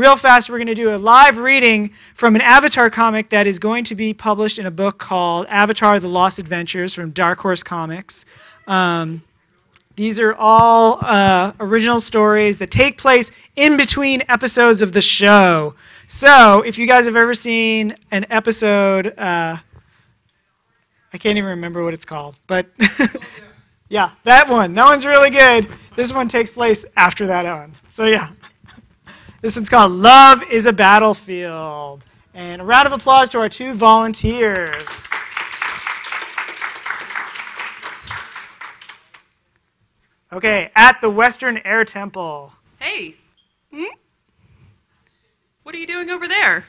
real fast, we're going to do a live reading from an Avatar comic that is going to be published in a book called Avatar: The Lost Adventures from Dark Horse Comics. These are all original stories that take place in between episodes of the show. So if you guys have ever seen an episode, I can't even remember what it's called, but yeah, that one. That one's really good. This one takes place after that one. So yeah. This one's called Love is a Battlefield. And a round of applause to our 2 volunteers. Okay, at the Western Air Temple. Hey. What are you doing over there?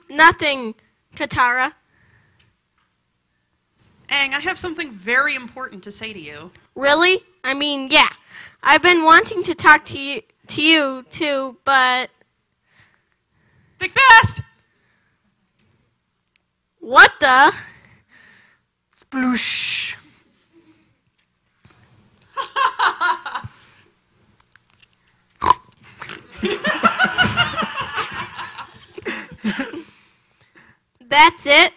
Nothing, Katara. Aang, I have something very important to say to you. Really? I mean, yeah. I've been wanting to talk to you too, but... Think fast! What the? Sploosh. That's it?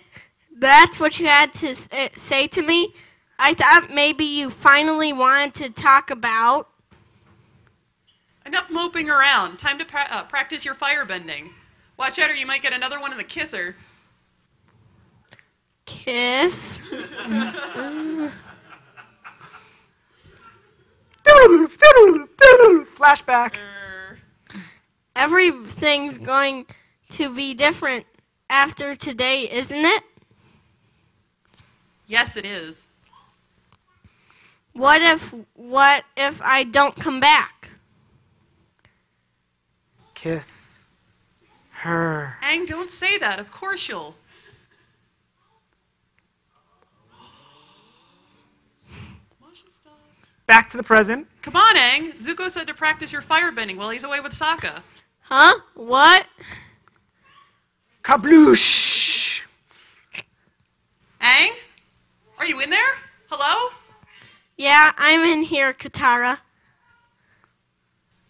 That's what you had to say to me? I thought maybe you finally wanted to talk about... Enough moping around. Time to practice your firebending. Watch out or you might get another one in the kisser. Kiss? Flashback. Everything's going to be different after today, isn't it? Yes, it is. What if I don't come back? Kiss her. Aang, don't say that. Of course you'll. Back to the present. Come on, Aang. Zuko said to practice your firebending while he's away with Sokka. Huh? What? Kabloosh. Aang? Are you in there? Hello? Yeah, I'm in here, Katara.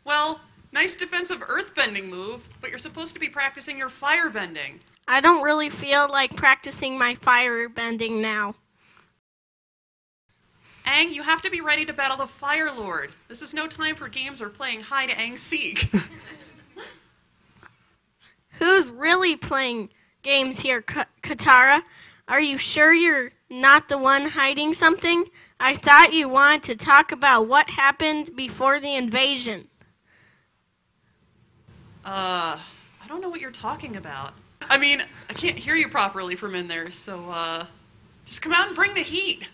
Well, nice defensive earthbending move, but you're supposed to be practicing your firebending. I don't really feel like practicing my fire bending now. Aang, you have to be ready to battle the Fire Lord. This is no time for games or playing hide and seek. Who's really playing games here, Katara? Are you sure you're not the one hiding something? I thought you wanted to talk about what happened before the invasion. I don't know what you're talking about. I mean, I can't hear you properly from in there, so, just come out and bring the heat.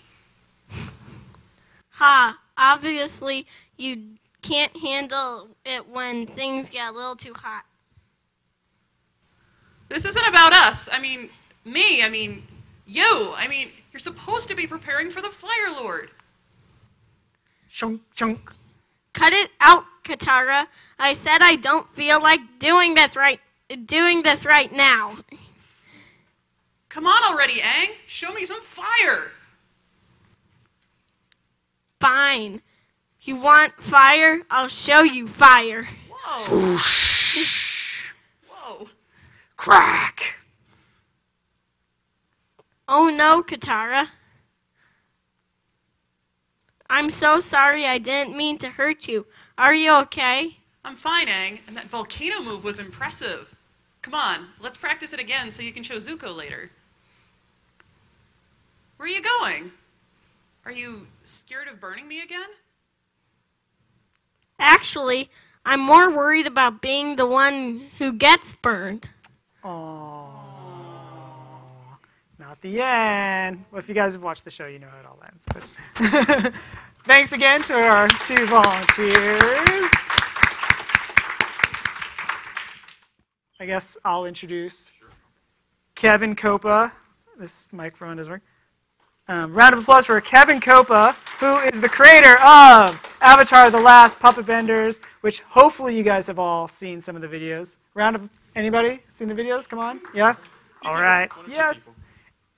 Ha, obviously you can't handle it when things get a little too hot. This isn't about us. I mean, me. I mean, you. I mean, you're supposed to be preparing for the Fire Lord. Chunk, chunk. Cut it out, Katara. I said I don't feel like doing this right now. Come on already, Aang. Show me some fire. Fine. You want fire? I'll show you fire. Whoa. Whoosh. Whoa. Crack. Oh no, Katara. I'm so sorry, I didn't mean to hurt you. Are you okay? I'm fine, Aang, and that volcano move was impressive. Come on, let's practice it again so you can show Zuko later. Where are you going? Are you scared of burning me again? Actually, I'm more worried about being the one who gets burned. Aww. Not the end. Well, if you guys have watched the show, you know how it all ends. But thanks again to our 2 volunteers. I guess I'll introduce Kevin Coppa. This microphone doesn't work. Round of applause for Kevin Coppa, who is the creator of Avatar: The Last Puppetbenders, which hopefully you guys have all seen some of the videos. Anybody seen the videos? Come on. Yes? All right. Yes.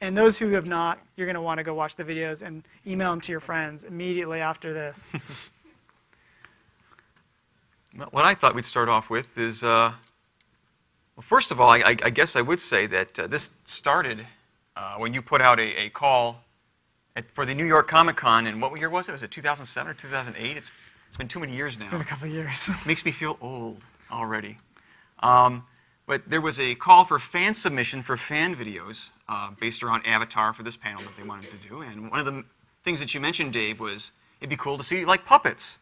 And those who have not, you're going to want to go watch the videos and email them to your friends immediately after this. Well, what I thought we'd start off with is, well, first of all, I guess I would say that this started when you put out a call for the New York Comic Con, and what year was it? Was it 2007 or 2008? It's been too many years now. It's been a couple of years. Makes me feel old already. But there was a call for fan submission for fan videos based around Avatar for this panel that they wanted to do. And one of the things that you mentioned, Dave, was it'd be cool to see like puppets.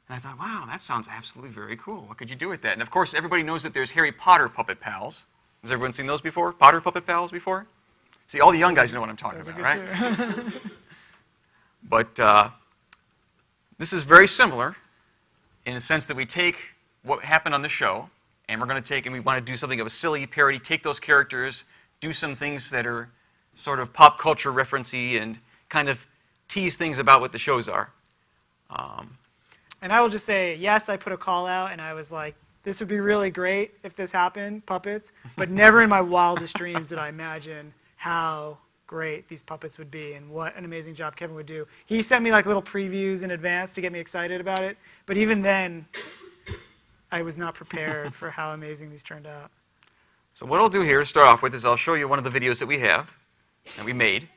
And I thought, wow, that sounds absolutely very cool. What could you do with that? And of course, everybody knows that there's Harry Potter puppet pals. Has everyone seen those before? Potter puppet pals before? See, all the young guys know what I'm talking about, right? But this is very similar in the sense that we take what happened on the show, and we're going to take, and we want to do something of a silly parody, take those characters, do some things that are sort of pop culture referencey, and kind of tease things about what the shows are. And I will just say, yes, I put a call out, and I was like, this would be really great if this happened, puppets, but never in my wildest dreams did I imagine how great these puppets would be and what an amazing job Kevin would do. He sent me like little previews in advance to get me excited about it, but even then, I was not prepared for how amazing these turned out. So what I'll do here to start off with is I'll show you one of the videos that we have, that we made.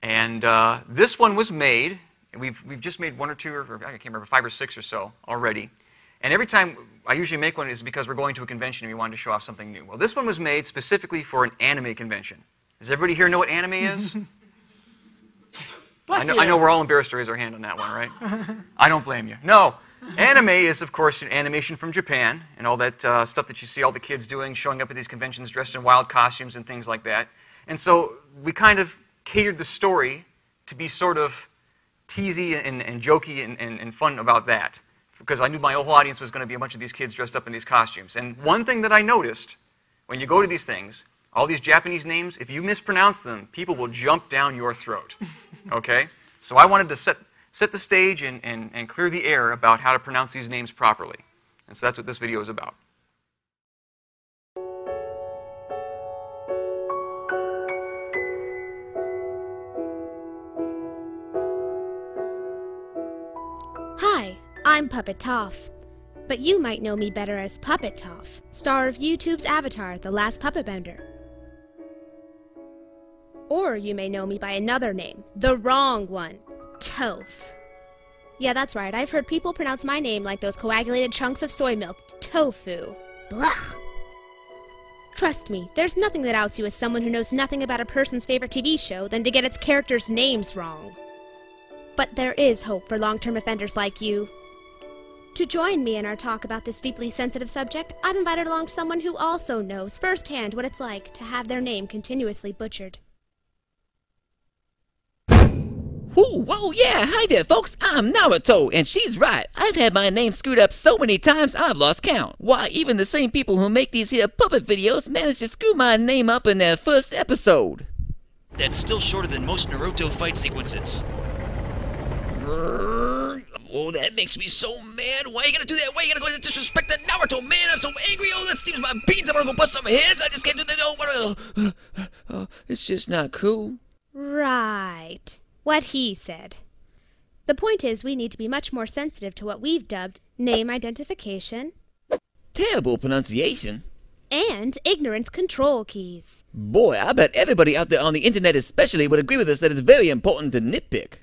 And this one was made, and we've just made one or two, or I can't remember, 5 or 6 or so already. And every time I usually make one is because we're going to a convention and we wanted to show off something new. Well, this one was made specifically for an anime convention. Does everybody here know what anime is? I know we're all embarrassed to raise our hand on that one, right? I don't blame you. No. Anime is, of course, an animation from Japan and all that stuff that you see all the kids doing, showing up at these conventions dressed in wild costumes and things like that. And so we kind of catered the story to be sort of teasy and jokey and fun about that, because I knew my whole audience was going to be a bunch of these kids dressed up in these costumes. And one thing that I noticed, when you go to these things, all these Japanese names, if you mispronounce them, people will jump down your throat, okay? So I wanted to set the stage and clear the air about how to pronounce these names properly. And so that's what this video is about. Hi, I'm Puppet Toff, but you might know me better as Puppet Toff, star of YouTube's Avatar, The Last Puppetbender. Or you may know me by another name, the wrong one, Toph. Yeah, that's right, I've heard people pronounce my name like those coagulated chunks of soy milk, tofu. Blech. Trust me, there's nothing that outs you as someone who knows nothing about a person's favorite TV show than to get its characters' names wrong. But there is hope for long-term offenders like you. To join me in our talk about this deeply sensitive subject, I've invited along someone who also knows firsthand what it's like to have their name continuously butchered. Ooh, whoa, yeah, hi there, folks. I'm Naruto, and she's right. I've had my name screwed up so many times I've lost count. Why, even the same people who make these here puppet videos managed to screw my name up in their first episode. That's still shorter than most Naruto fight sequences. Oh, that makes me so mad. Why are you gonna do that? Why are you gonna go disrespect the Naruto, man? I'm so angry. Oh, that steams my beans. I'm gonna go bust some heads. I just can't do that. Oh, it's just not cool. Right. What he said. The point is, we need to be much more sensitive to what we've dubbed name identification Terrible pronunciation. and ignorance control keys. Boy, I bet everybody out there on the internet especially would agree with us that it's very important to nitpick.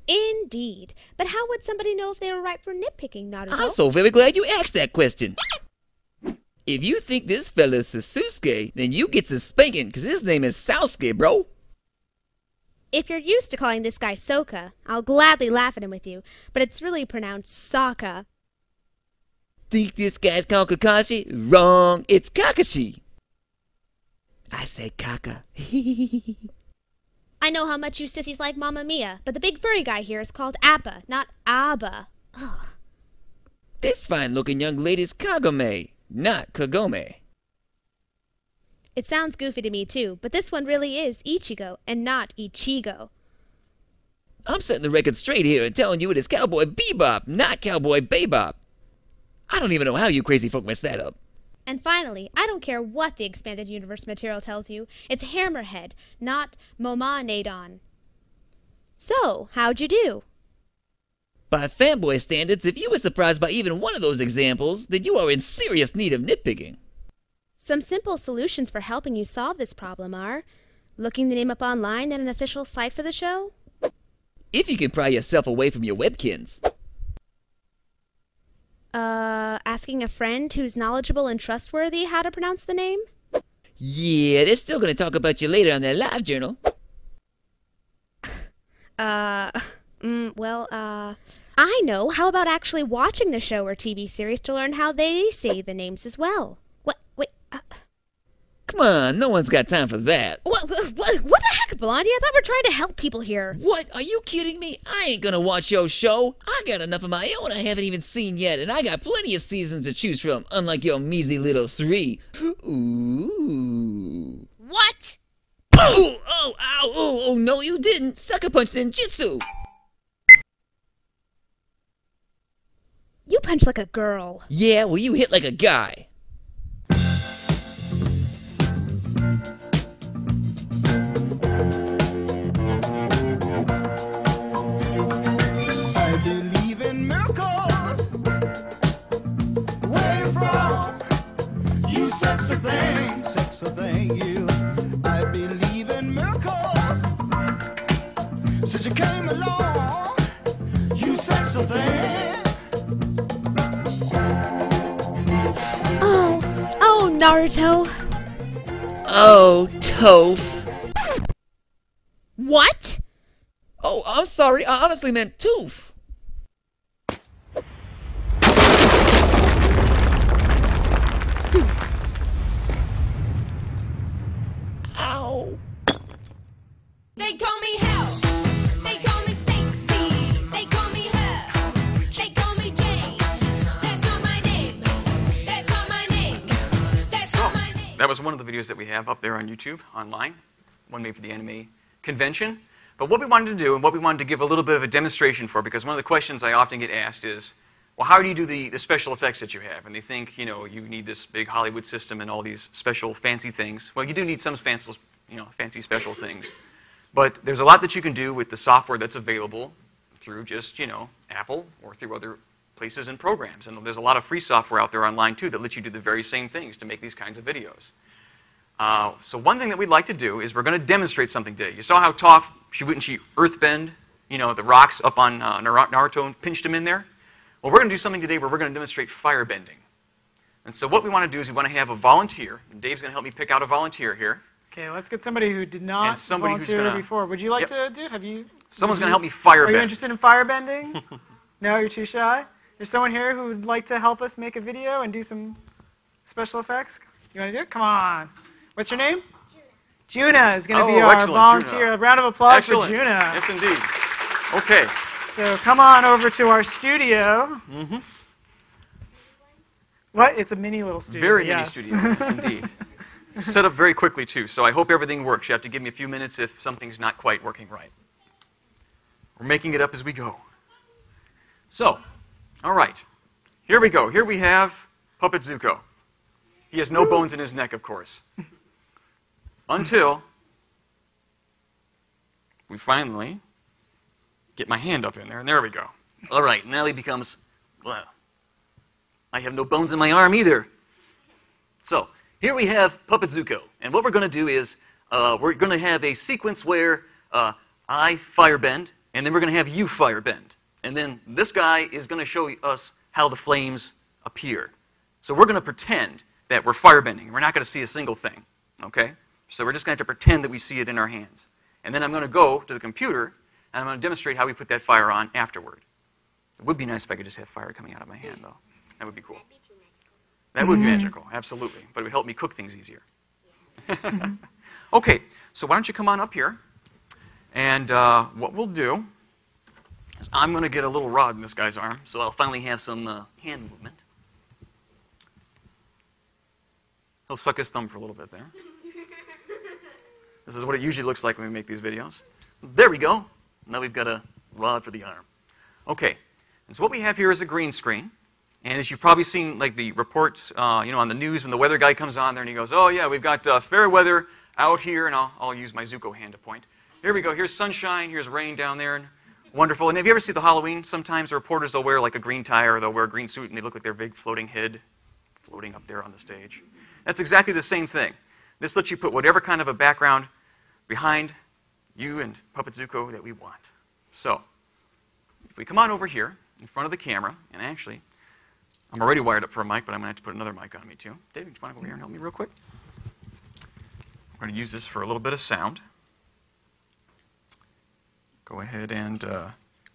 Indeed. But how would somebody know if they were right for nitpicking, Naruto? I'm so very glad you asked that question. If you think this fella's Sasuke, then you get to spanking, because his name is Sasuke, bro. If you're used to calling this guy Soka, I'll gladly laugh at him with you, but it's really pronounced Sokka. Think this guy's called Kakashi? Wrong, it's Kakashi. I say Kaka. I know how much you sissies like Mamma Mia, but the big furry guy here is called Appa, not Abba. Ugh. This fine-looking young lady's Kagome, not Kagome. It sounds goofy to me too, but this one really is Ichigo and not Ichigo. I'm setting the record straight here and telling you it is Cowboy Bebop, not Cowboy Bebop. I don't even know how you crazy folk messed that up. And finally, I don't care what the expanded universe material tells you, it's Hammerhead, not Momanadon. So, how'd you do? By fanboy standards, if you were surprised by even one of those examples, then you are in serious need of nitpicking. Some simple solutions for helping you solve this problem are looking the name up online at an official site for the show, If you can pry yourself away from your webkins. asking a friend who's knowledgeable and trustworthy how to pronounce the name. Yeah, they're still going to talk about you later on their live journal. I know. How about actually watching the show or TV series to learn how they say the names as well? Come on, no one's got time for that. What the heck, Blondie? I thought we were trying to help people here. What? Are you kidding me? I ain't gonna watch your show. I got enough of my own I haven't even seen yet, and I got plenty of seasons to choose from, unlike your measly little 3. Ooh. What? Oh, ow, oh, no you didn't. Sucker punch ninjutsu. You punch like a girl. Yeah, well you hit like a guy. I believe in miracles. Where you from? You sexy thing, you. I believe in miracles. Since you came along, you sexy thing. Oh, Naruto. Oh, Toph. What? Oh, I'm sorry. I honestly meant Toof. Ow. They call me Hell. They call me Stacy. They call me Her. They call me Jane. That's not my name. That's not my name. That's not my name. That was one of the videos that we have up there on YouTube, online. One made for the anime convention. But what we wanted to do, and what we wanted to give a little bit of a demonstration for, because one of the questions I often get asked is, well, how do you do the special effects that you have? And they think, you know, you need this big Hollywood system and all these special fancy things. Well, you do need some fancy, fancy special things. But there's a lot that you can do with the software that's available through just, Apple or through other places and programs. And there's a lot of free software out there online, too, that lets you do the very same things to make these kinds of videos. So one thing that we'd like to do is we're going to demonstrate something today. You saw how Toph, wouldn't she earthbend, the rocks up on Naruto and pinched him in there? Well, we're going to do something today where we're going to demonstrate firebending. And so what we want to do is we want to have a volunteer. And Dave's going to help me pick out a volunteer here. Okay, let's get somebody who did not volunteer before. Would you like to do it? Have you? Someone's going to help me firebend. Are you interested in firebending? No, you're too shy? There's someone here who would like to help us make a video and do some special effects? You want to do it? Come on. What's your name? Juna is going to be our volunteer. Juna. A round of applause Excellent. for Juna. Yes, indeed. Okay. So come on over to our studio. Mm-hmm. What? It's a mini little studio. Very mini studio, yes, indeed. Set up very quickly, too, so I hope everything works. You have to give me a few minutes if something's not quite working right. We're making it up as we go. So, all right. Here we go. Here we have Puppet Zuko. He has no bones in his neck, of course. Until we finally get my hand up in there, and there we go. All right, now he becomes, well, I have no bones in my arm either. So, here we have Puppet Zuko, and what we're going to do is we're going to have a sequence where I firebend, and then we're going to have you firebend. And then this guy is going to show us how the flames appear. So we're going to pretend that we're firebending. We're not going to see a single thing, okay? So we're just going to have to pretend that we see it in our hands. And then I'm going to go to the computer, and I'm going to demonstrate how we put that fire on afterward. It would be nice if I could just have fire coming out of my hand, though. That would be cool. That would be magical, absolutely. But it would help me cook things easier. Okay, so why don't you come on up here. And what we'll do is I'm going to get a little rod in this guy's arm, so I'll finally have some hand movement. He'll suck his thumb for a little bit there. This is what it usually looks like when we make these videos. There we go. Now we've got a rod for the arm. Okay, and so what we have here is a green screen. And as you've probably seen, like the reports, on the news when the weather guy comes on there and he goes, oh yeah, we've got fair weather out here, and I'll use my Zuko hand to point. Here we go. Here's sunshine. Here's rain down there. And Wonderful. And have you ever seen the Halloween? Sometimes the reporters, they'll wear like a green tie or they'll wear a green suit and they look like their big floating head floating up there on the stage. That's exactly the same thing. This lets you put whatever kind of a background behind you and Puppet Zuko that we want. So, if we come on over here in front of the camera, and actually, I'm already wired up for a mic, but I'm going to have to put another mic on me too. David, do you want to go over here and help me real quick? I'm going to use this for a little bit of sound. Go ahead and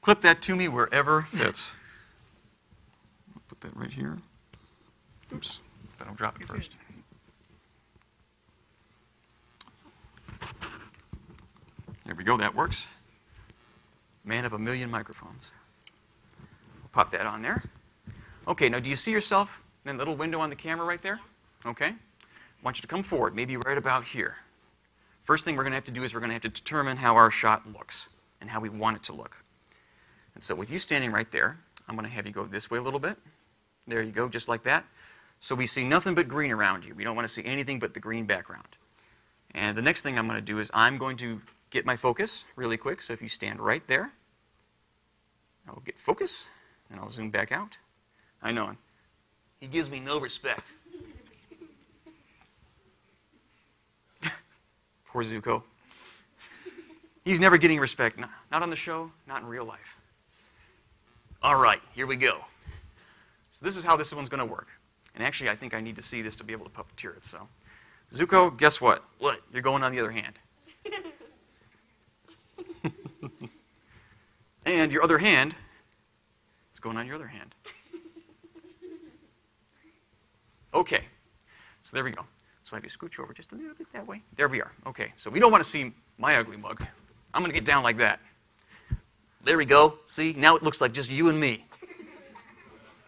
clip that to me wherever fits. I'll put that right here. Oops, I don't drop it first. There we go, that works. Man of a million microphones. We'll pop that on there. Okay, now do you see yourself in that little window on the camera right there? Okay. I want you to come forward, maybe right about here. First thing we're going to have to do is we're going to have to determine how our shot looks and how we want it to look. And so with you standing right there, I'm going to have you go this way a little bit. There you go, just like that. So we see nothing but green around you. We don't want to see anything but the green background. And the next thing I'm going to do is I'm going to get my focus really quick. So if you stand right there, I'll get focus, and I'll zoom back out. I know him. He gives me no respect. Poor Zuko. He's never getting respect. Not on the show, not in real life. All right, here we go. So this is how this one's going to work. And actually, I think I need to see this to be able to puppeteer it. So, Zuko, guess what? What? You're going on the other hand. And your other hand is going on your other hand. Okay. So there we go. So I have you scooch over just a little bit that way. There we are. Okay. So we don't want to see my ugly mug. I'm going to get down like that. There we go. See? Now it looks like just you and me.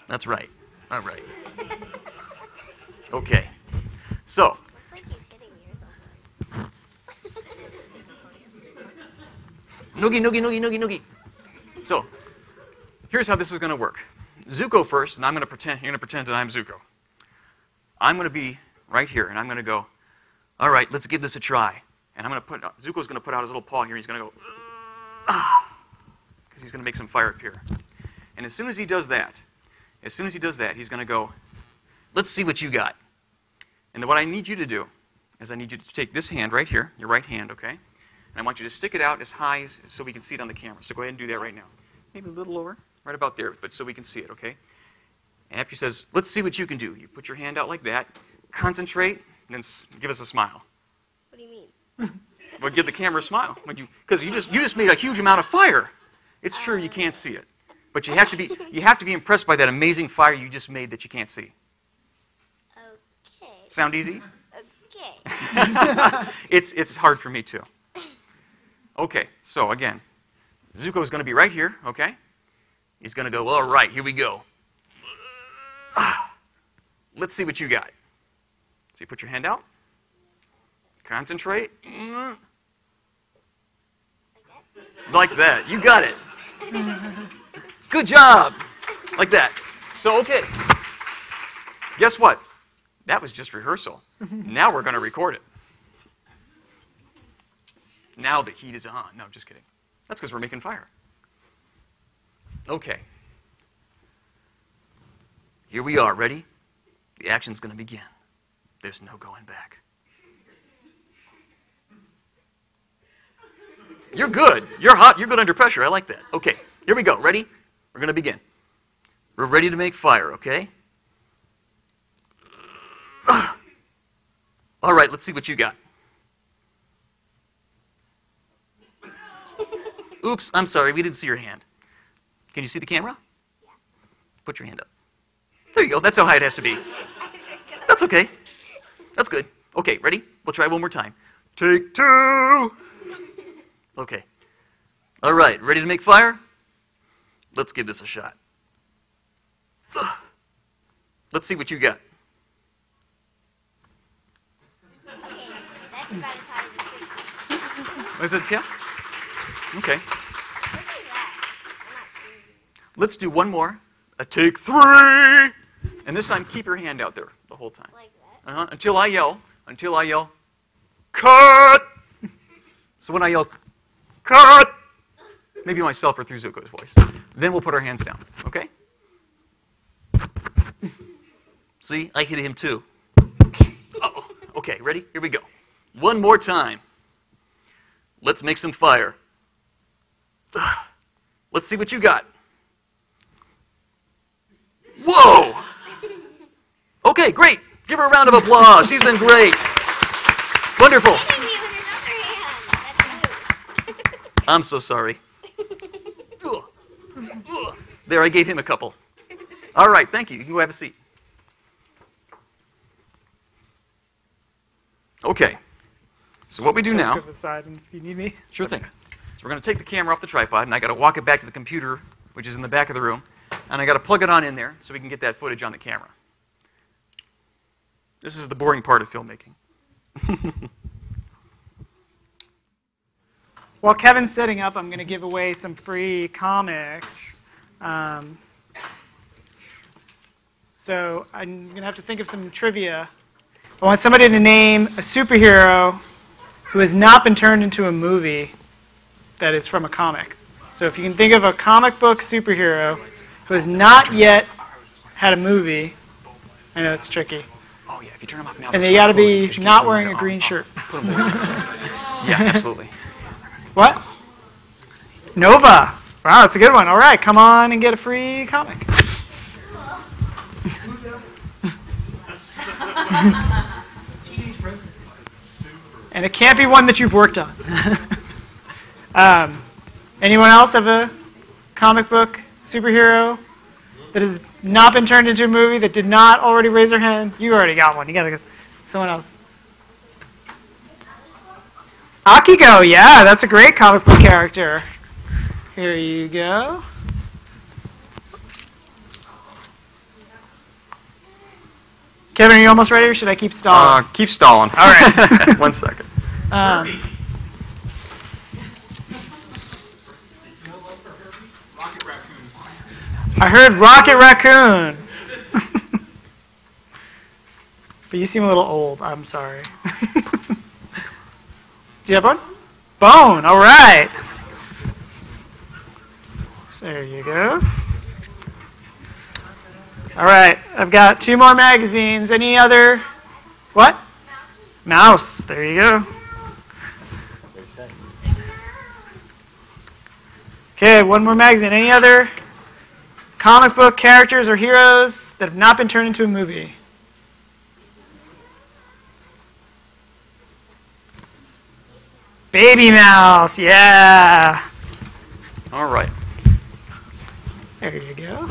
That's right. All right. Okay. So. Noogie, noogie, noogie, noogie, noogie. So, here's how this is going to work. Zuko first, and I'm going to pretend, you're going to pretend that I'm Zuko. I'm going to be right here, and I'm going to go, all right, let's give this a try. And I'm going to put, Zuko's going to put out his little paw here, he's going to go, because he's going to make some fire appear. And as soon as he does that, he's going to go, let's see what you got. And then what I need you to do is I need you to take this hand right here, your right hand, okay? And I want you to stick it out as high so we can see it on the camera. So go ahead and do that right now. Maybe a little lower, right about there, but so we can see it, okay? And after he says, let's see what you can do. You put your hand out like that, concentrate, and then give us a smile. What do you mean? Well, give the camera a smile. Because you just made a huge amount of fire. It's true, you can't see it. But you have to be impressed by that amazing fire you just made that you can't see. Okay. Sound easy? Okay. It's hard for me too. Okay, so again, Zuko's going to be right here, okay? He's going to go, all right, here we go. Let's see what you got. So you put your hand out. Concentrate. Like that. You got it. Good job. Like that. So, okay. Guess what? That was just rehearsal. Now we're going to record it. Now the heat is on. No, I'm just kidding. That's because we're making fire. Okay. Here we are. Ready? The action's going to begin. There's no going back. You're good. You're hot. You're good under pressure. I like that. Okay. Here we go. Ready? We're going to begin. We're ready to make fire, okay? All right, let's see what you got. Oops, I'm sorry, we didn't see your hand. Can you see the camera? Yeah. Put your hand up. There you go, that's how high it has to be. That's okay. That's good. Okay, ready? We'll try one more time. Take two. Okay. All right, ready to make fire? Let's give this a shot. Let's see what you got. Okay, that's about as high as it should be. Is it, yeah? Okay. Let's do that. I'm not sure. Let's do one more. A take three. And this time, keep your hand out there the whole time. Like that? Until I yell, cut! So when I yell, cut! maybe myself or through Zuko's voice. Then we'll put our hands down, okay? See, I hit him too. Uh-oh. Okay, ready? Here we go. One more time. Let's make some fire. Let's see what you got. Whoa! Okay, great. Give her a round of applause. She's been great. Wonderful. I'm so sorry. There, I gave him a couple. All right, thank you. You can go have a seat. Okay. So what we do now... Go to the side if you need me. Sure thing. So we're going to take the camera off the tripod, and I got to walk it back to the computer, which is in the back of the room, and I got to plug it on in there so we can get that footage on the camera. This is the boring part of filmmaking. While Kevin's setting up, I'm going to give away some free comics. So I'm going to have to think of some trivia. I want somebody to name a superhero who has not been turned into a movie that is from a comic. So if you can think of a comic book superhero who has not yet had a movie, I know it's tricky. Oh yeah, if you turn them off now. And they got to be not wearing a green shirt. Yeah, absolutely. What? Nova. Wow, that's a good one. All right, come on and get a free comic. And it can't be one that you've worked on. Anyone else have a comic book superhero that has not been turned into a movie that did not already raise their hand? You already got one. You got to go. Someone else. Akiko, yeah, that's a great comic book character. Here you go. Kevin, are you almost ready, or should I keep stalling? Keep stalling. All right. 1 second. I heard Rocket Raccoon. But you seem a little old. I'm sorry. Do you have one? Bone. All right. There you go. All right. I've got 2 more magazines. Any other? What? Mouse. There you go. Okay, 1 more magazine. Any other comic book characters or heroes that have not been turned into a movie? Baby Mouse, yeah. All right. There you go.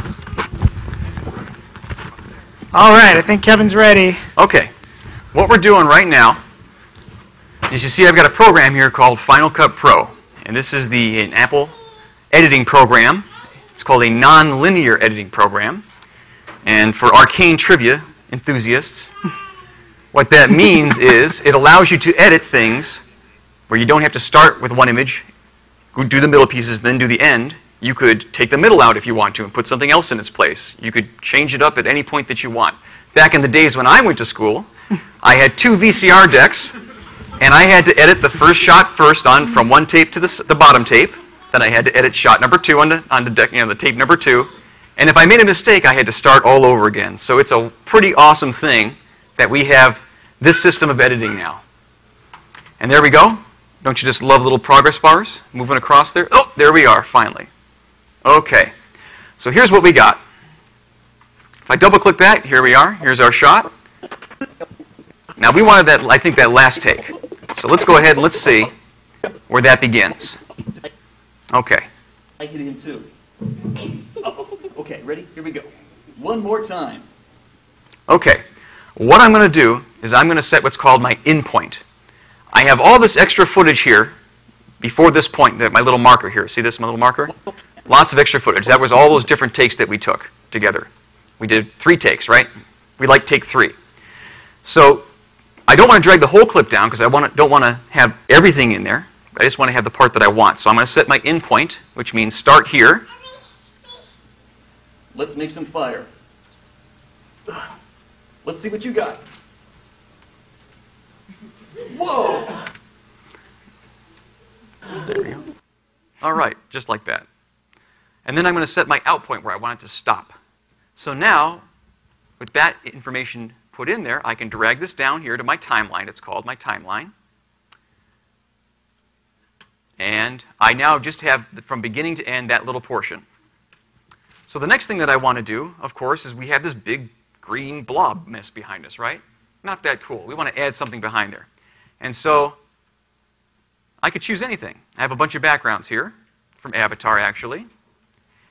All right, I think Kevin's ready. Okay. What we're doing right now is, you see I've got a program here called Final Cut Pro. And this is an Apple editing program. It's called a non-linear editing program. And for arcane trivia enthusiasts, what that means is it allows you to edit things where you don't have to start with one image, do the middle pieces, then do the end. You could take the middle out if you want to and put something else in its place. You could change it up at any point that you want. Back in the days when I went to school, I had 2 VCR decks, and I had to edit the first shot first from one tape to the bottom tape. Then I had to edit shot number 2 on the deck, the tape number 2. And if I made a mistake, I had to start all over again. So it's a pretty awesome thing that we have this system of editing now. And there we go. Don't you just love little progress bars moving across there? Oh, there we are, finally. Okay. So here's what we got. If I double-click that, here we are. Here's our shot. Now, we wanted that, I think, that last take. So let's go ahead and let's see where that begins. Okay. I hit him too. Uh-oh. Okay, ready? Here we go. 1 more time. Okay. What I'm going to do is I'm going to set what's called my in point. I have all this extra footage here before this point, my little marker here. See this, my little marker? Lots of extra footage. That was all those different takes that we took together. We did 3 takes, right? We like take 3. So I don't want to drag the whole clip down because I don't want to have everything in there. I just want to have the part that I want. So I'm going to set my in point, which means start here. Let's make some fire. Let's see what you got. Whoa! There we go. All right, just like that. And then I'm going to set my out point where I want it to stop. So now, with that information put in there, I can drag this down here to my timeline. It's called my timeline. And I now just have, from beginning to end, that little portion. So the next thing that I want to do, of course, is we have this big green blob mess behind us, right? Not that cool. We want to add something behind there. And so I could choose anything. I have a bunch of backgrounds here, from Avatar, actually.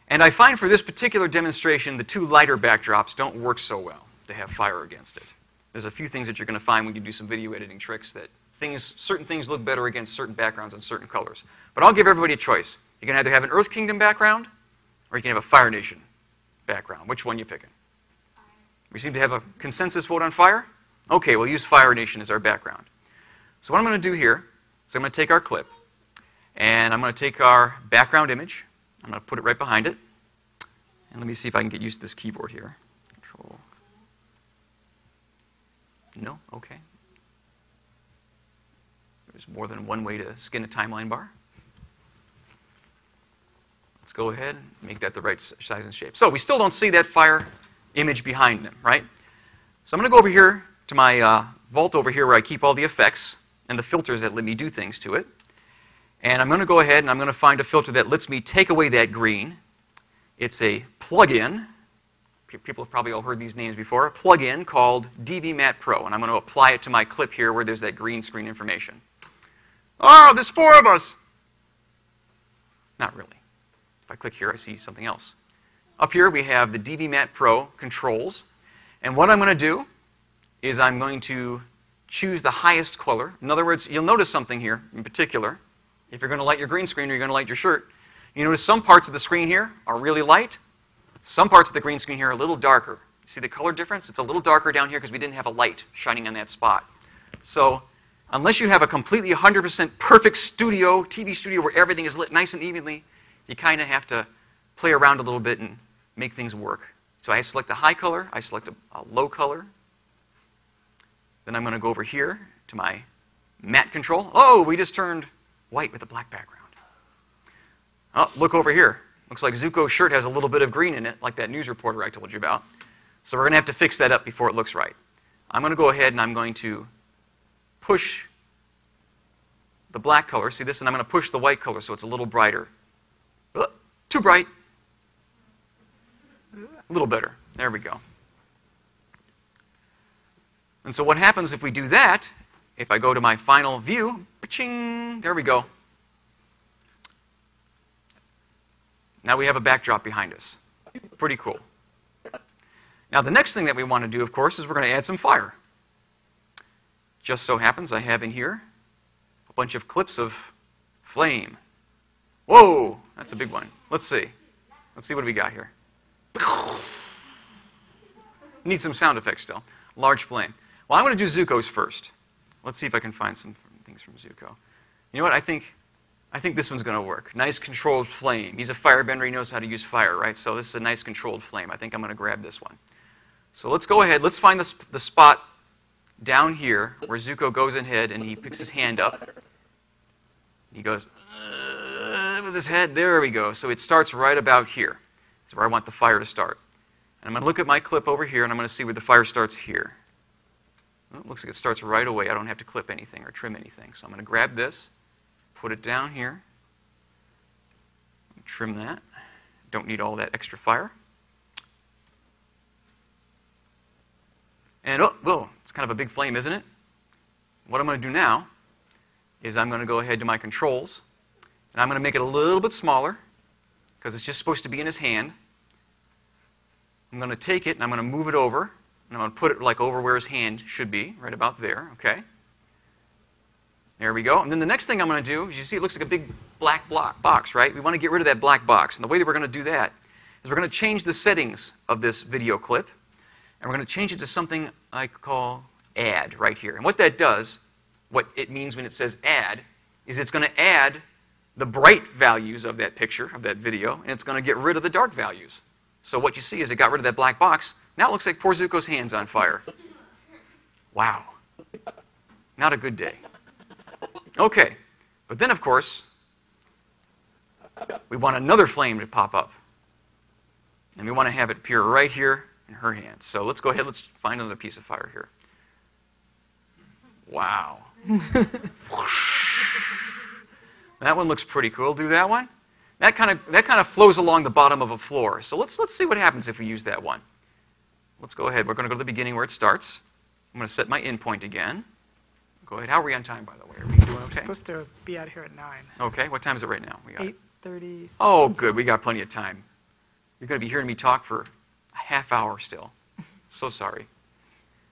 And I find for this particular demonstration, the two lighter backdrops don't work so well. They have fire against it. There's a few things that you're going to find when you do some video editing tricks that certain things look better against certain backgrounds and certain colors. But I'll give everybody a choice. You can either have an Earth Kingdom background, or you can have a Fire Nation background. Which one you picking? We seem to have a consensus vote on fire? Okay, we'll use Fire Nation as our background. So what I'm going to do here is I'm going to take our clip, and I'm going to take our background image. I'm going to put it right behind it. And let me see if I can get used to this keyboard here. Control. No? Okay. There's more than one way to skin a timeline bar. Let's go ahead and make that the right size and shape. So we still don't see that fire image behind them, right? So I'm going to go over here to my vault over here where I keep all the effects and the filters that let me do things to it. And I'm going to go ahead and I'm going to find a filter that lets me take away that green. It's a plug-in. People have probably all heard these names before. A plug-in called DV Matte Pro. And I'm going to apply it to my clip here where there's that green screen information. Oh, there's 4 of us. Not really. If I click here, I see something else. Up here, we have the DV Matte Pro controls. And what I'm going to do is I'm going to choose the highest color. In other words, you'll notice something here in particular. If you're going to light your green screen or you're going to light your shirt, you notice some parts of the screen here are really light. Some parts of the green screen here are a little darker. See the color difference? It's a little darker down here because we didn't have a light shining on that spot. So unless you have a completely 100% perfect studio, TV studio where everything is lit nice and evenly, you kind of have to play around a little bit and make things work. So I select a high color, I select a low color. Then I'm going to go over here to my matte control. Oh, we just turned white with a black background. Oh, look over here. Looks like Zuko's shirt has a little bit of green in it, like that news reporter I told you about. So we're going to have to fix that up before it looks right. I'm going to go ahead and I'm going to push the black color. See this? And I'm going to push the white color so it's a little brighter. Too bright. A little better. There we go. And so what happens if we do that, if I go to my final view, pa-ching, there we go. Now we have a backdrop behind us. Pretty cool. Now the next thing that we want to do, of course, is we're going to add some fire. Just so happens I have in here a bunch of clips of flame. Whoa, that's a big one. Let's see. Let's see what we got here. Need some sound effects still. Large flame. Well, I'm going to do Zuko's first. Let's see if I can find some things from Zuko. You know what? I think this one's going to work. Nice controlled flame. He's a firebender. He knows how to use fire, right? So this is a nice controlled flame. I think I'm going to grab this one. So let's go ahead. Let's find the spot down here where Zuko goes ahead and he picks his hand up. He goes with his head. There we go. So it starts right about here. That's where I want the fire to start. And I'm going to look at my clip over here, and I'm going to see where the fire starts here. Well, it looks like it starts right away. I don't have to clip anything or trim anything. So I'm going to grab this, put it down here, trim that. Don't need all that extra fire. And, oh, it's kind of a big flame, isn't it? What I'm going to do now is I'm going to go ahead to my controls, and I'm going to make it a little bit smaller, because it's just supposed to be in his hand. I'm going to take it, and I'm going to move it over, and I'm going to put it like over where his hand should be, right about there, okay? There we go. And then the next thing I'm going to do is, you see it looks like a big black box, right? We want to get rid of that black box. And the way that we're going to do that is we're going to change the settings of this video clip, and we're going to change it to something I call add right here. And what that does, what it means when it says add, is it's going to add the bright values of that picture, of that video, and it's going to get rid of the dark values. So what you see is it got rid of that black box. Now it looks like poor Zuko's hand's on fire. Wow. Not a good day. Okay. But then, of course, we want another flame to pop up. And we want to have it appear right here in her hand. So let's go ahead, let's find another piece of fire here. Wow. That one looks pretty cool. Do that one. That kind of flows along the bottom of a floor. So let's see what happens if we use that one. Let's go ahead. We're going to go to the beginning where it starts. I'm going to set my in point again. Go ahead. How are we on time, by the way? Are we doing okay? Supposed to be out here at 9. Okay. What time is it right now? We got 8:30. Oh, good. We got plenty of time. You're going to be hearing me talk for a half hour still. So sorry.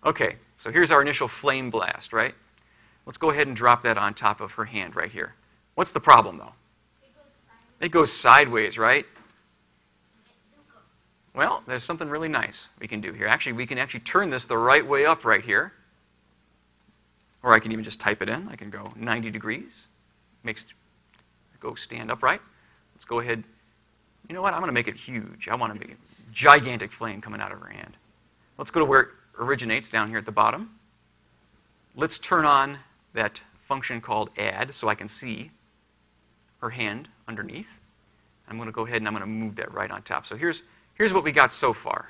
Okay. So here's our initial flame blast, right? Let's go ahead and drop that on top of her hand right here. What's the problem, though? It goes sideways, right? Well, there's something really nice we can do here. Actually, we can actually turn this the right way up right here. Or I can even just type it in. I can go 90 degrees. Makes it go stand upright. Let's go ahead. You know what? I'm going to make it huge. I want to make a gigantic flame coming out of her hand. Let's go to where it originates down here at the bottom. Let's turn on that function called add so I can see her hand underneath. I'm going to go ahead and I'm going to move that right on top. So here's what we got so far.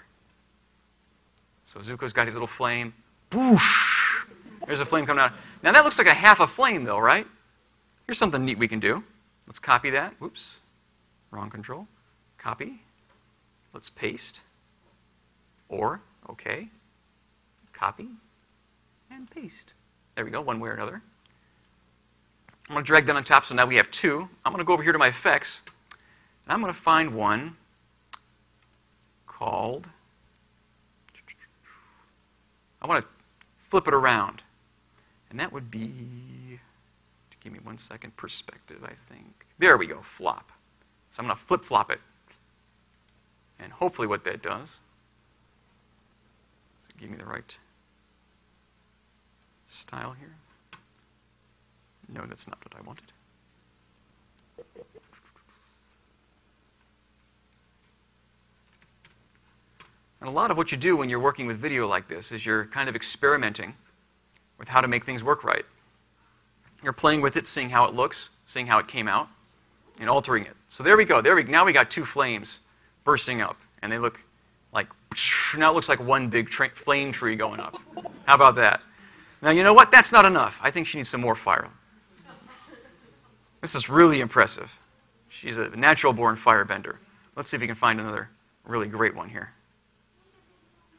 So Zuko's got his little flame. Boosh! There's a flame coming out. Now that looks like a half a flame though, right? Here's something neat we can do. Let's copy that. Whoops. Wrong control. Copy. Let's paste. Or, okay. Copy. And paste. There we go, one way or another. I'm going to drag that on top, so now we have 2. I'm going to go over here to my effects, and I'm going to find one called, I want to flip it around. And that would be, give me 1 second, perspective, I think. There we go, flop. So I'm going to flip-flop it. And hopefully what that does is give me the right style here. No, that's not what I wanted. And a lot of what you do when you're working with video like this is you're kind of experimenting with how to make things work right. You're playing with it, seeing how it looks, seeing how it came out, and altering it. So there we go. Now we got 2 flames bursting up, and they look like, now it looks like one big flame tree going up. How about that? Now, you know what? That's not enough. I think she needs some more fire. This is really impressive. She's a natural-born firebender. Let's see if we can find another really great one here.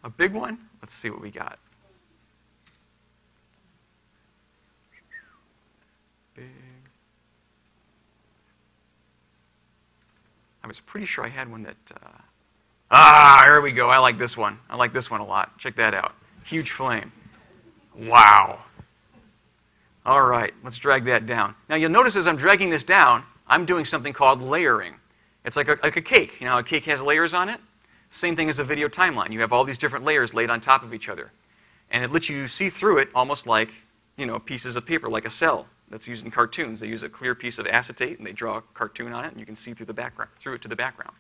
A big one? Let's see what we got. Big. I was pretty sure I had one that... here we go. I like this one. I like this one a lot. Check that out. Huge flame. Wow. All right, let's drag that down. Now you'll notice as I'm dragging this down, I'm doing something called layering. It's like a cake. You know how a cake has layers on it? Same thing as a video timeline. You have all these different layers laid on top of each other. And it lets you see through it almost like, you know, pieces of paper, like a cell that's used in cartoons. They use a clear piece of acetate and they draw a cartoon on it and you can see through it to the background.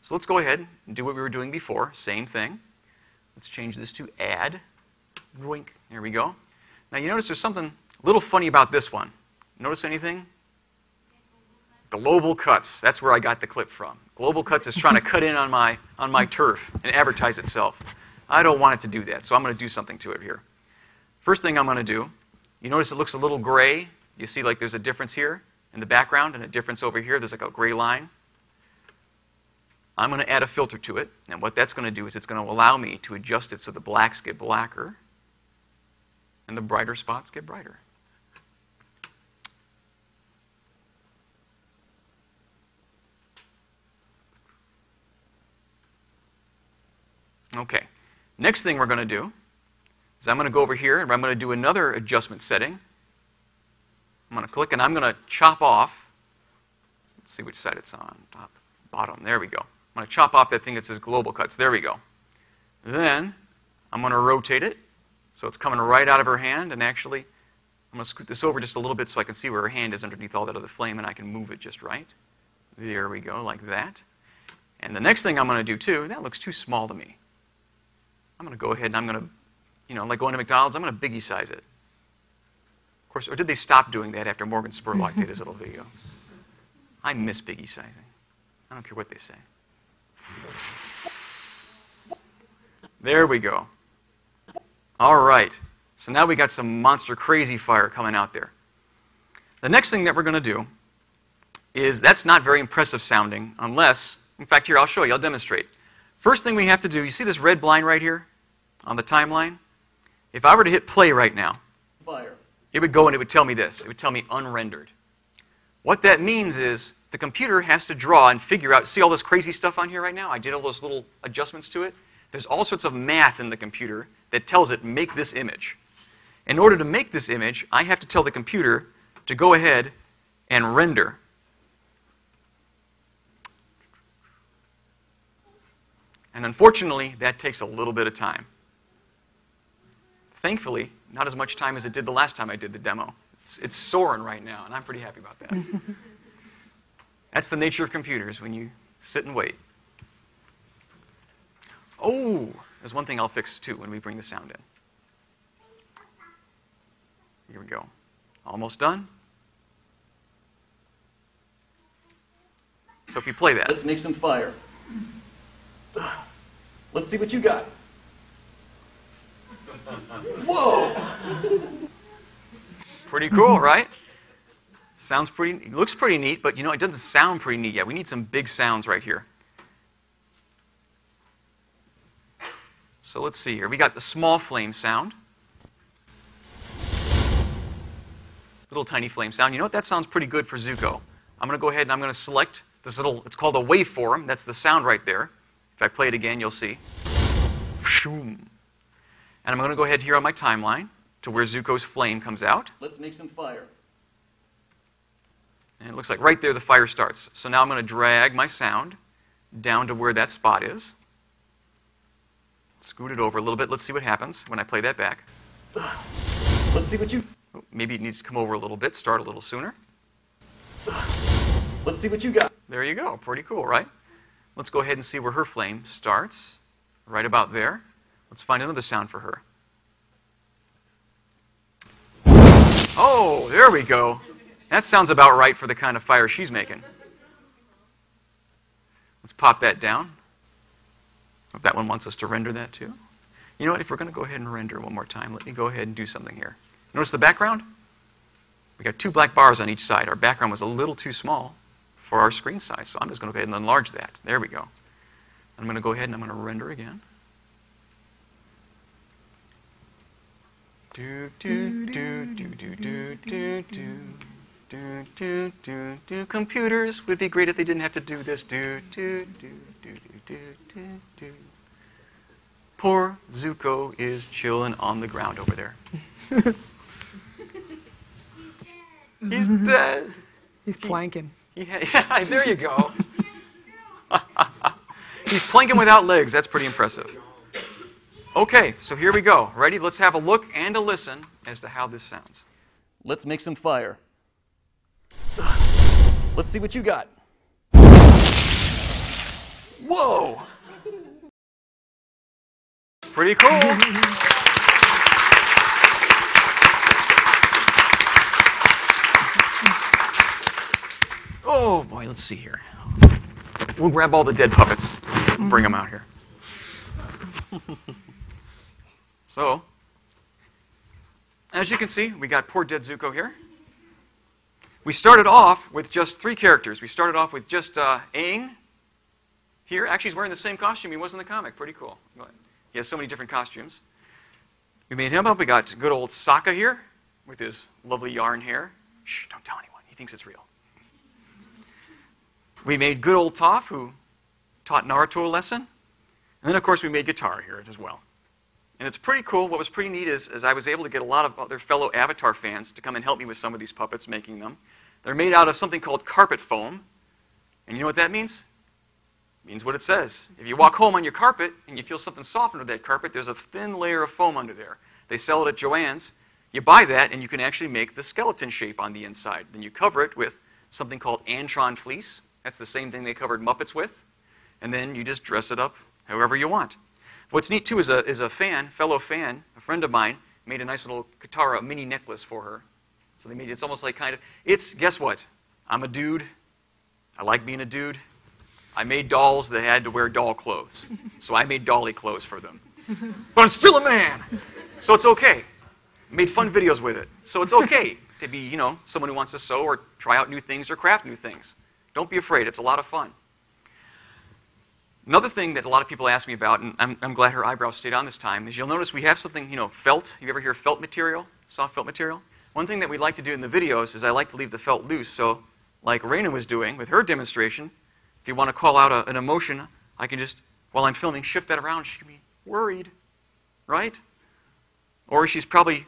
So let's go ahead and do what we were doing before. Same thing. Let's change this to add. Boink. There we go. Now you notice there's something a little funny about this one. Notice anything? Global Cuts. That's where I got the clip from. Global Cuts is trying to cut in on my turf and advertise itself. I don't want it to do that, so I'm going to do something to it here. First thing I'm going to do, you notice it looks a little gray. You see like there's a difference here in the background and a difference over here. There's like a gray line. I'm going to add a filter to it, and what that's going to do is it's going to allow me to adjust it so the blacks get blacker and the brighter spots get brighter. Okay, next thing we're going to do is I'm going to go over here and I'm going to do another adjustment setting. I'm going to click and I'm going to chop off, let's see which side it's on, top, bottom, there we go. I'm going to chop off that thing that says Global Cuts, there we go. Then I'm going to rotate it so it's coming right out of her hand, and actually I'm going to scoot this over just a little bit so I can see where her hand is underneath all that other flame and I can move it just right. There we go, like that. And the next thing I'm going to do too, that looks too small to me. I'm going to go ahead and I'm going to, you know, like going to McDonald's, I'm going to biggie size it. Of course, or did they stop doing that after Morgan Spurlock did his little video? I miss biggie sizing. I don't care what they say. There we go. All right. So now we got some monster crazy fire coming out there. The next thing that we're going to do is, that's not very impressive sounding unless, in fact, here, I'll show you, I'll demonstrate. First thing we have to do, you see this red line right here on the timeline? If I were to hit play right now, fire, it would go and it would tell me this. It would tell me unrendered. What that means is the computer has to draw and figure out, see all this crazy stuff on here right now? I did all those little adjustments to it. There's all sorts of math in the computer that tells it, make this image. In order to make this image, I have to tell the computer to go ahead and render. And unfortunately, that takes a little bit of time. Thankfully, not as much time as it did the last time I did the demo. It's soaring right now, and I'm pretty happy about that. That's the nature of computers when you sit and wait. Oh, there's one thing I'll fix too when we bring the sound in. Here we go. Almost done. So if you play that. Let's make some fire. Let's see what you got. Whoa! Pretty cool, right? Sounds pretty, it looks pretty neat, but you know, it doesn't sound pretty neat yet. We need some big sounds right here. So let's see here. We got the small flame sound. Little tiny flame sound. You know what? That sounds pretty good for Zuko. I'm going to go ahead and I'm going to select this little, it's called a waveform. That's the sound right there. If I play it again, you'll see. And I'm going to go ahead here on my timeline to where Zuko's flame comes out. Let's make some fire. And it looks like right there the fire starts. So now I'm going to drag my sound down to where that spot is. Scoot it over a little bit. Let's see what happens when I play that back. Let's see what you... Oh, maybe it needs to come over a little bit, start a little sooner. Let's see what you got. There you go. Pretty cool, right? Let's go ahead and see where her flame starts. Right about there. Let's find another sound for her. Oh, there we go. That sounds about right for the kind of fire she's making. Let's pop that down. If that one wants us to render that too. You know what? If we're going to go ahead and render one more time, let me go ahead and do something here. Notice the background? We got two black bars on each side. Our background was a little too small for our screen size, so I'm just going to go ahead and enlarge that. There we go. I'm going to go ahead and I'm going to render again. Do do do do do do do do do do do. Computers would be great if they didn't have to do this. Do do do do do do do. Poor Zuko is chilling on the ground over there. He's dead. He's planking. Yeah, there you go. He's planking without legs. That's pretty impressive. Okay, so here we go. Ready? Let's have a look and a listen as to how this sounds. Let's make some fire. Let's see what you got. Whoa! Pretty cool. Oh boy, let's see here. We'll grab all the dead puppets and bring them out here. So, as you can see, we got poor dead Zuko here. We started off with just 3 characters. We started off with just Aang here. Actually, he's wearing the same costume he was in the comic. Pretty cool. Go ahead. He has so many different costumes. We made him up. We got good old Sokka here with his lovely yarn hair. Shh, don't tell anyone. He thinks it's real. We made good old Toph, who taught Naruto a lesson. And then, of course, we made Guitar here as well. And it's pretty cool. What was pretty neat is I was able to get a lot of other fellow Avatar fans to come and help me with some of these puppets, making them. They're made out of something called carpet foam. And you know what that means? It means what it says. If you walk home on your carpet and you feel something soft under that carpet, there's a thin layer of foam under there. They sell it at Joann's. You buy that, and you can actually make the skeleton shape on the inside. Then you cover it with something called Antron fleece. That's the same thing they covered Muppets with. And then you just dress it up however you want. What's neat, too, is a fellow fan, a friend of mine, made a nice little Katara mini necklace for her. So they made it's almost like kind of, guess what? I'm a dude. I like being a dude. I made dolls that had to wear doll clothes. So I made dolly clothes for them. But I'm still a man! So it's okay. Made fun videos with it. So it's okay to be, you know, someone who wants to sew or try out new things or craft new things. Don't be afraid. It's a lot of fun. Another thing that a lot of people ask me about, and I'm glad her eyebrows stayed on this time, is you'll notice we have something, you know, felt. You ever hear felt material? Soft felt material? One thing that we like to do in the videos is I like to leave the felt loose. So like Raina was doing with her demonstration, if you want to call out an emotion, I can just, while I'm filming, shift that around. She can be worried, right? Or she's probably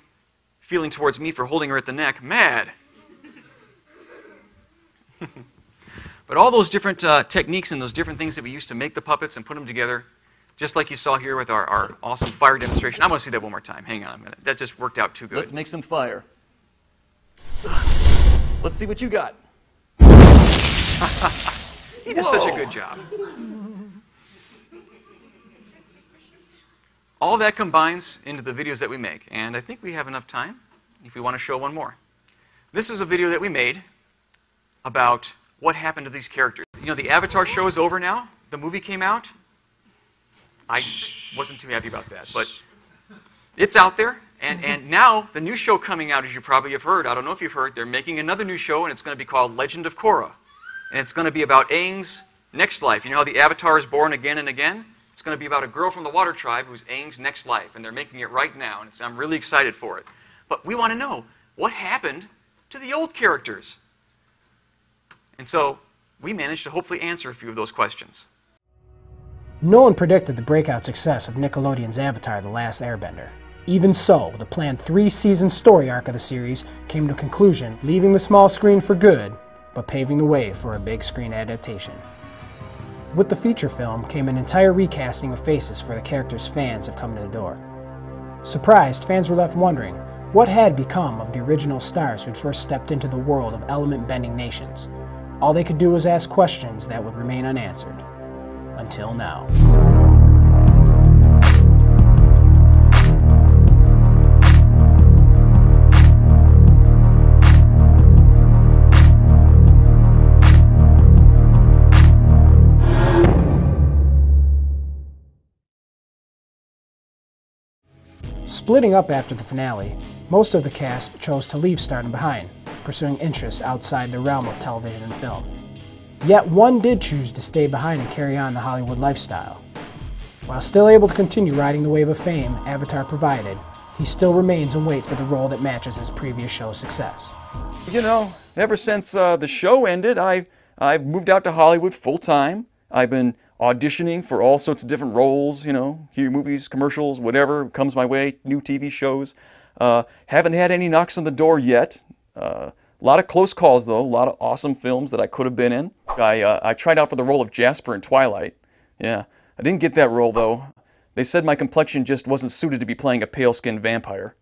feeling towards me for holding her at the neck, mad. But all those different techniques and those different things that we used to make the puppets and put them together, just like you saw here with our awesome fire demonstration. I want to see that one more time. Hang on a minute. That just worked out too good. Let's make some fire. Let's see what you got. He did such a good job. All that combines into the videos that we make, and I think we have enough time if we want to show one more. This is a video that we made about what happened to these characters. You know, the Avatar show is over now. The movie came out. I wasn't too happy about that, but it's out there. And now the new show coming out, as you probably have heard, I don't know if you've heard, they're making another new show, and it's going to be called Legend of Korra. And it's going to be about Aang's next life. You know how the Avatar is born again and again? It's going to be about a girl from the Water Tribe who's Aang's next life, and they're making it right now, and I'm really excited for it. But we want to know, what happened to the old characters? And so we managed to hopefully answer a few of those questions. No one predicted the breakout success of Nickelodeon's Avatar: The Last Airbender. Even so, the planned 3-season story arc of the series came to a conclusion, leaving the small screen for good, but paving the way for a big screen adaptation. With the feature film came an entire recasting of faces for the characters fans have come to the door. Surprised, fans were left wondering what had become of the original stars who'd first stepped into the world of element-bending nations. All they could do was ask questions that would remain unanswered. Until now. Splitting up after the finale, most of the cast chose to leave Stardom behind, pursuing interests outside the realm of television and film. Yet one did choose to stay behind and carry on the Hollywood lifestyle. While still able to continue riding the wave of fame Avatar provided, he still remains in wait for the role that matches his previous show's success. You know, ever since the show ended, I've moved out to Hollywood full-time. I've been auditioning for all sorts of different roles, you know, movies, commercials, whatever comes my way, new TV shows. Haven't had any knocks on the door yet. A lot of close calls, though. A lot of awesome films that I could have been in. I tried out for the role of Jasper in Twilight. Yeah, I didn't get that role, though. They said my complexion just wasn't suited to be playing a pale-skinned vampire.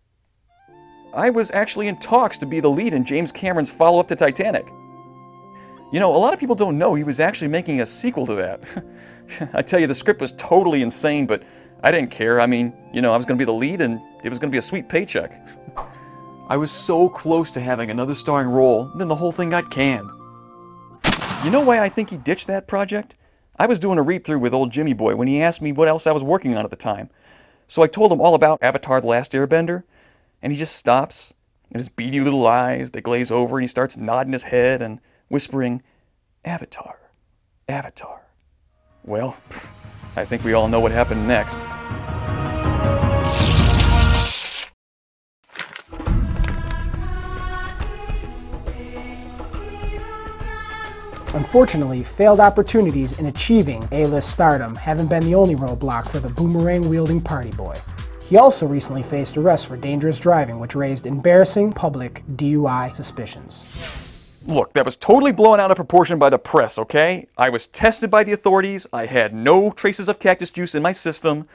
I was actually in talks to be the lead in James Cameron's follow-up to Titanic. You know, a lot of people don't know he was actually making a sequel to that. I tell you, the script was totally insane, but I didn't care. I mean, you know, I was going to be the lead, and it was going to be a sweet paycheck. I was so close to having another starring role, then the whole thing got canned. You know why I think he ditched that project? I was doing a read-through with old Jimmy Boy when he asked me what else I was working on at the time. So I told him all about Avatar: The Last Airbender, and he just stops, and his beady little eyes, they glaze over, and he starts nodding his head and whispering, "Avatar, Avatar." Well, I think we all know what happened next. Unfortunately, failed opportunities in achieving A-list stardom haven't been the only roadblock for the boomerang-wielding party boy. He also recently faced arrest for dangerous driving, which raised embarrassing public DUI suspicions. Look, that was totally blown out of proportion by the press, okay? I was tested by the authorities, I had no traces of cactus juice in my system.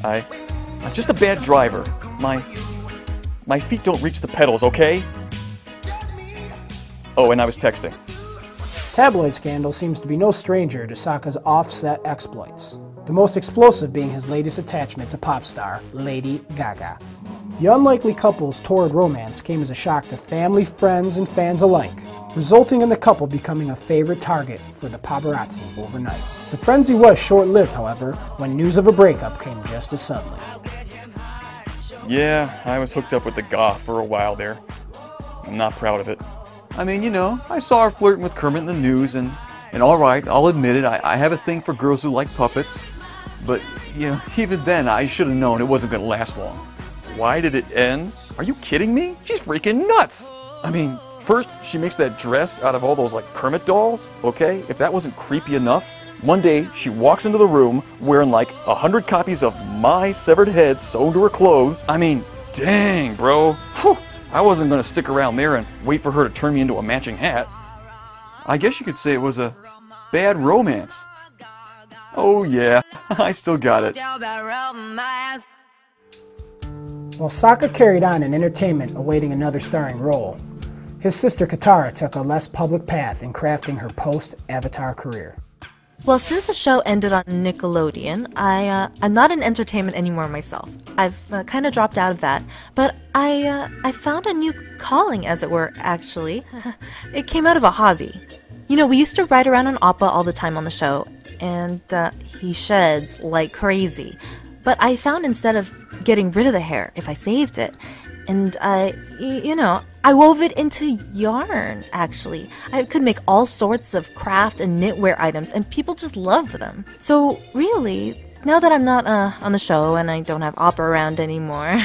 I'm just a bad driver. My feet don't reach the pedals, okay? Oh, and I was texting. Tabloid scandal seems to be no stranger to Sokka's offset exploits, the most explosive being his latest attachment to pop star Lady Gaga. The unlikely couple's torrid romance came as a shock to family, friends, and fans alike, resulting in the couple becoming a favorite target for the paparazzi overnight. The frenzy was short-lived, however, when news of a breakup came just as suddenly. Yeah, I was hooked up with the goth for a while there. I'm not proud of it. I mean, you know, I saw her flirting with Kermit in the news, and alright, I'll admit it, I have a thing for girls who like puppets. But, you know, even then, I should have known it wasn't going to last long. Why did it end? Are you kidding me? She's freaking nuts! I mean, first, she makes that dress out of all those, like, Kermit dolls, okay? If that wasn't creepy enough, one day, she walks into the room wearing, like, 100 copies of my severed head sewn to her clothes. I mean, dang, bro. Whew. I wasn't going to stick around there and wait for her to turn me into a matching hat. I guess you could say it was a bad romance. Oh yeah, I still got it. While Sokka carried on in entertainment awaiting another starring role, his sister Katara took a less public path in crafting her post-Avatar career. Well, since the show ended on Nickelodeon, I'm not in entertainment anymore myself. I've kind of dropped out of that, but I found a new calling, as it were, actually. It came out of a hobby. You know, we used to ride around on Appa all the time on the show, and he sheds like crazy. But I found instead of getting rid of the hair, if I saved it, and I wove it into yarn, actually. I could make all sorts of craft and knitwear items, and people just love them. So really, now that I'm not on the show and I don't have Appa around anymore,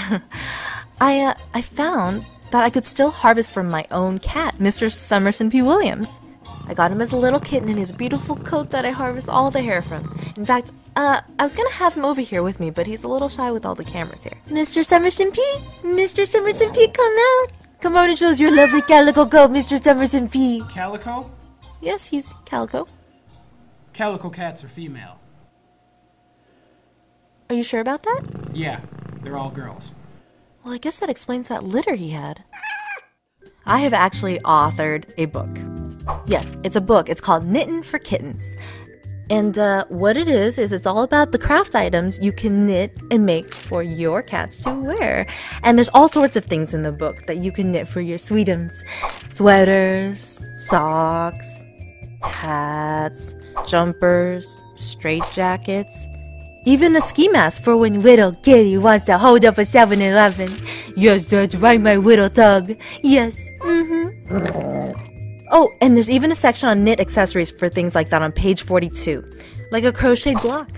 I found that I could still harvest from my own cat, Mr. Summerson P. Williams. I got him as a little kitten in his beautiful coat that I harvest all the hair from. In fact, I was gonna have him over here with me, but he's a little shy with all the cameras here. Mr. Summerson P? Mr. Summerson P, come out! Come out and show us your lovely calico coat, Mr. Summerson P. Calico? Yes, he's calico. Calico cats are female. Are you sure about that? Yeah, they're all girls. Well, I guess that explains that litter he had. I have actually authored a book. Yes, it's a book. It's called Knittin' for Kittens. And what it is it's all about the craft items you can knit and make for your cats to wear. And there's all sorts of things in the book that you can knit for your sweetums. Sweaters, socks, hats, jumpers, straitjackets, even a ski mask for when little kitty wants to hold up a 7-Eleven. Yes, that's right, my little thug. Yes, Oh, and there's even a section on knit accessories for things like that on page 42, like a crocheted block.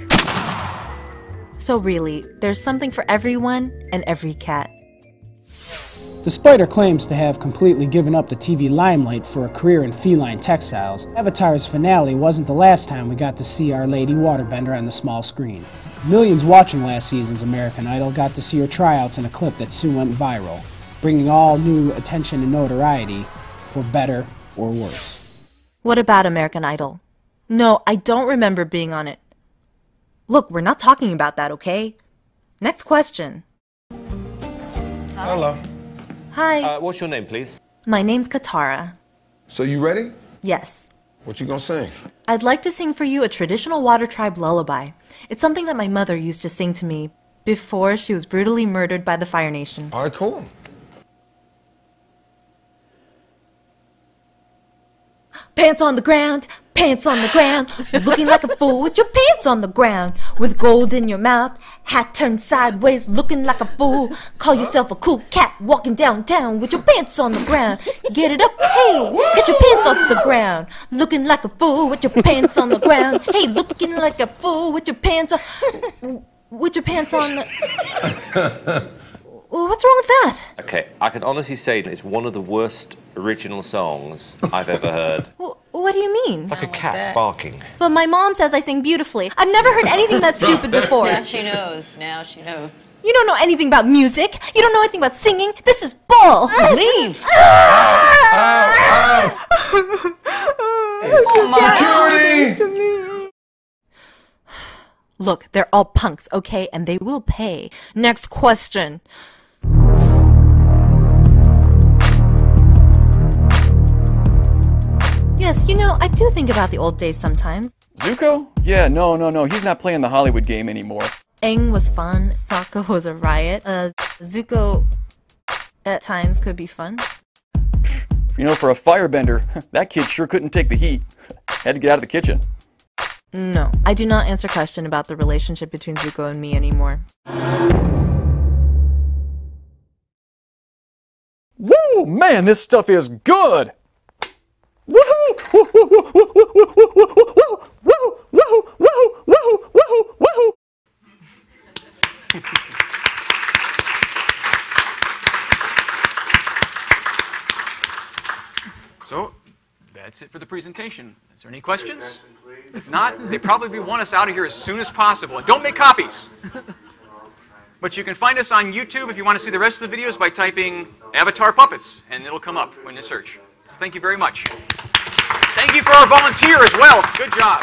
So really, there's something for everyone and every cat. Despite her claims to have completely given up the TV limelight for a career in feline textiles, Avatar's finale wasn't the last time we got to see Our Lady Waterbender on the small screen. Millions watching last season's American Idol got to see her tryouts in a clip that soon went viral, bringing all new attention and notoriety, for better or worse. What about American Idol? No, I don't remember being on it. Look, we're not talking about that, okay? Next question. Hello. Hi. What's your name, please? My name's Katara. So you ready? Yes. What you gonna sing? I'd like to sing for you a traditional Water Tribe lullaby. It's something that my mother used to sing to me before she was brutally murdered by the Fire Nation. All right, cool. Pants on the ground, looking like a fool with your pants on the ground. With gold in your mouth, hat turned sideways, looking like a fool. Call yourself a cool cat, walking downtown with your pants on the ground. Get it up, hey, get your pants off the ground. Looking like a fool with your pants on the ground. Hey, looking like a fool with your pants on... With your pants on the... What's wrong with that? Okay, I can honestly say it's one of the worst original songs I've ever heard. What do you mean? It's like a cat barking. But my mom says I sing beautifully. I've never heard anything that stupid before. Now she knows. Now she knows. You don't know anything about music. You don't know anything about singing. This is bull. Leave. Security! Look, they're all punks, okay? And they will pay. Next question. Yes, you know, I do think about the old days sometimes. Zuko? Yeah, no. He's not playing the Hollywood game anymore. Aang was fun. Sokka was a riot. Zuko at times could be fun. You know, for a firebender, that kid sure couldn't take the heat. Had to get out of the kitchen. No, I do not answer question about the relationship between Zuko and me anymore. Woo! Man, this stuff is good! Woohoo! Woohoo! So, that's it for the presentation. Is there any questions? If not, they probably want us out of here as soon as possible. And don't make copies! But you can find us on YouTube if you want to see the rest of the videos by typing Avatar Puppets, and it'll come up when you search. So thank you very much. Thank you for our volunteer as well. Good job.